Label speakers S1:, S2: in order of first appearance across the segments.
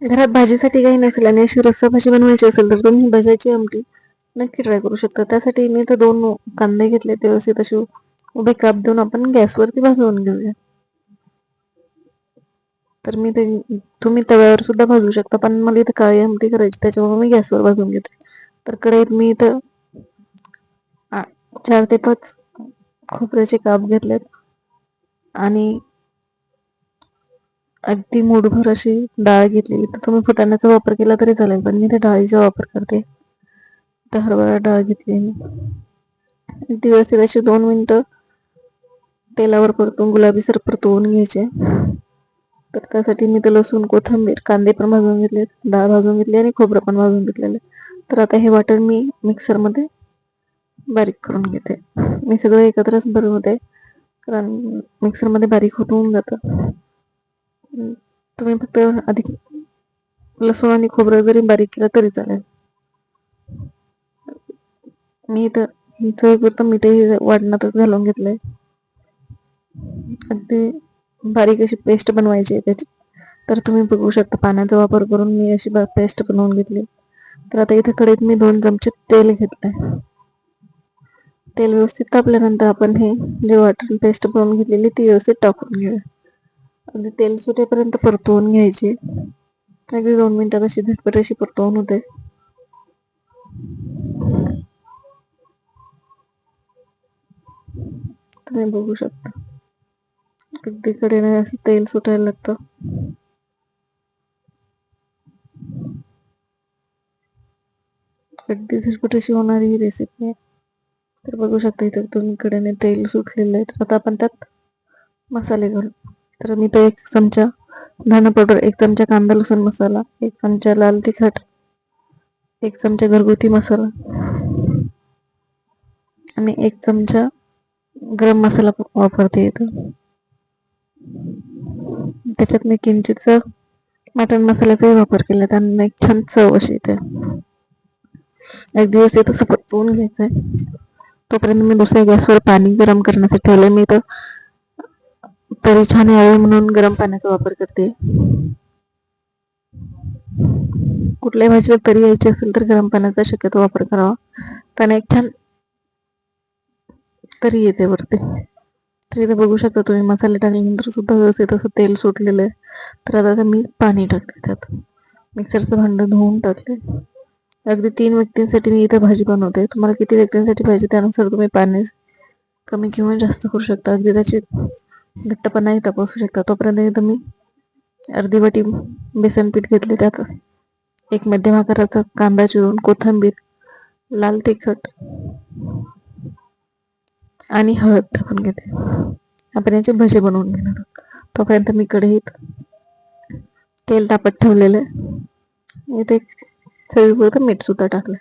S1: घरात भाजीसाठी काही नसेल आणि अशी रस्सा भाजी बनवायची असेल तर तुम्ही भाज्याची आमटी नक्की ट्राय करू शकता. त्यासाठी मी तर 2 कांदे घेतले, ते व्यवस्थित असे उभे काप देऊन आपण गॅसवरती भाजून घेऊया. तर मी ते तुम्ही तव्यावर सुद्धा भाजू शकता, पण मला इथं काळी आमटी करायची त्याच्यामुळे मी गॅसवर भाजून घेते. तर कढईत मी इथं 4 ते 5 खोबऱ्याचे काप घेतलेत आणि अगदी मूठभर अशी डाळ घेतलेली. तर तुम्ही फुटाण्याचा वापर केला तरी चालेल, पण मी त्या डाळीचा वापर करते. तर हरभरा डाळ घेतली मी. ती व्यवस्थित अशी 2 मिनिटं तेलावर परतून गुलाबीसर परतवून घ्यायचे. तर त्यासाठी मी ते लसूण, कोथिंबीर, कांदे पण भाजून घेतले, डाळ भाजून घेतली आणि खोबरं पण भाजून घेतलेलं. तर आता हे वाटण मी मिक्सरमध्ये बारीक करून घेते. मी सगळं एकत्रच बनवते, कारण मिक्सरमध्ये बारीक होऊन जातं. तुम्ही फक्त आधी लसूण आणि खोबरं जरी बारीक केलं तरी चालेल. मी इथं चवीपुरतं मीठही वाटणातच घालून घेतलंय. अगदी बारीक अशी पेस्ट बनवायची आहे त्याची. तर तुम्ही बघू शकता पाण्याचा वापर करून मी अशी पेस्ट बनवून घेतली. तर आता इथे कढईत मी 2 चमचे तेल घेतलंय. तेल व्यवस्थित तापल्यानंतर आपण हे जे वाटण पेस्ट बनवून घेतलेली ती व्यवस्थित टाकून घेऊया. अगदी तेल सुटेपर्यंत परतवून घ्यायची. अगदी 2 मिनिटात अशी झटपट अशी परतवून होते. तुम्ही बघू शकता अगदी कडेने असं तेल सुटायला लागतं. अगदी झटपट अशी होणारी ही रेसिपी आहे. तर बघू शकता इथं तुम्ही कडेने तेल सुटलेलं आहे. तर आता आपण त्यात मसाले घालू. तर मी तो 1 चमचा धना पावडर, 1 चमचा कांदा लसूण मसाला, 1 चमचा लाल तिखट, 1 चमचा घरगुती मसाला आणि 1 चमचा गरम मसाला वापरते इथं. त्याच्यात मी किंचितचा मटण मसाल्याचाही वापर केला, त्यांना एक छान चव अशी येते. एक दिवस ते तसं परतवून घ्यायचंय. तोपर्यंत मी दुसऱ्या गॅसवर पाणी गरम करण्यासाठी ठेवलंय. मी तर तरी छान यावे म्हणून गरम पाण्याचा वापर करते. कुठल्याही भाजीला तरी यायची असेल तर गरम पाण्याचा शक्यतो वापर करावा, त्याने एक छान तरी येते वरती. तर इथे बघू शकता तुम्ही मसाले टाकल्यानंतर सुद्धा व्यवस्थित असं तेल सुटलेलं आहे. तर आता मी पाणी टाकते त्यात. मिक्सरचं भांडं धुवून टाकले. अगदी 3 व्यक्तींसाठी मी इथे भाजी बनवते. तुम्हाला किती व्यक्तींसाठी पाहिजे त्यानुसार तुम्ही पाणी कमी किंवा जास्त करू शकता. अगदी त्याची घट्टपणाही तपासू शकता. तोपर्यंत इथं मी अर्धी वाटी बेसन पीठ घेतले. त्यात 1 मध्यम आकाराचा कांदा चिरून, कोथिंबीर, लाल तिखट आणि हळद टाकून घेते. आपण याचे भजे बनवून घेणार आहोत. तोपर्यंत मी कढईत तेल तापत ठेवलेलं आहे. इथे चवीपुरतं मीठ सुद्धा टाकलं.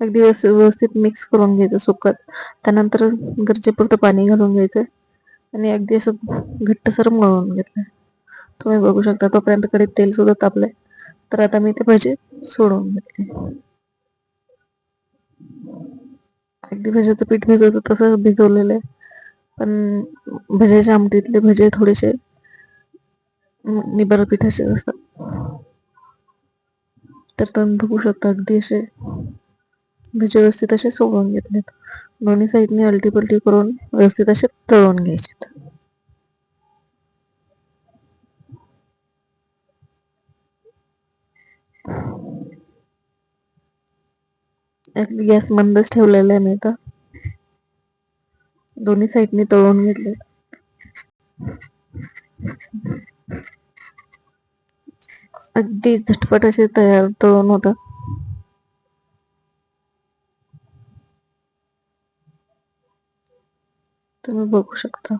S1: अगदी व्यवस्थित मिक्स करून घ्यायचं सुकत. त्यानंतर गरजेपुरतं पाणी घालून घ्यायचं आणि अगदी असं घट्टसर मळून घेतलं. तुम्ही बघू शकता तोपर्यंत कढईत तेल सुद्धा तापलंय. तर आता मी ते भजे सोडून घेतले. अगदी भज्याचं पीठ भिजवतं तसं भिजवलेलं आहे, पण भज्याच्या आमटीतले भजे थोडेसे निबर पिठाचे असतात. तर तुम्ही बघू शकता अगदी असे भजे व्यवस्थित असे सोडून घेतलेत. दोन्ही साईडने अलटी पलटी करून व्यवस्थित असे तळून घ्यायचे. अगदी गॅस मंदच ठेवलेला आहे मी आता. दोन्ही साईडने तळून घेतले. अगदी झटपट असे तयार तळून होतात. तुम्ही बघू शकता.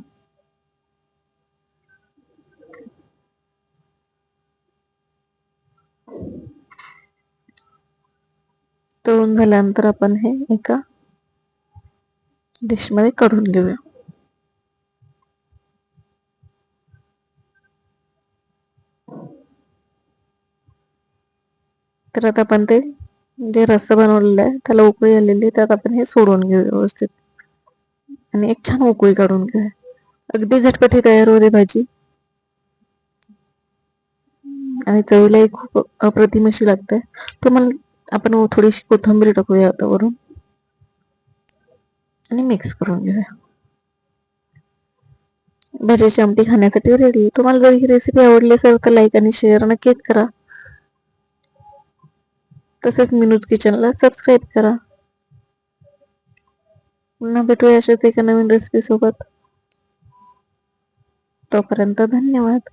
S1: तळून झाल्यानंतर आपण हे एका डिशमध्ये काढून घेऊया. तर आता आपण ते जे रस्सा बनवलेला आहे त्याला उकळी आलेली आहे, त्यात आपण हे सोडून घेऊया व्यवस्थित आणि एक छान उकळी काढून घेऊया. अगदी झटपट ही तयार होते भाजी. आणि चवीलाही खूप अप्रतिम अशी लागते. तुम्हाला आपण थोडीशी कोथिंबीर टाकूया आता वरून आणि मिक्स करून घेऊया. भाजीची आमटी खाण्यासाठी रेडी. तुम्हाला जर ही रेसिपी आवडली असेल तर लाईक आणि शेअर नक्कीच करा. तसेच मिनूज किचनला सबस्क्राईब करा. पुन्हा भेटूया अशाच एका नवीन रेसिपी सोबत. तोपर्यंत धन्यवाद.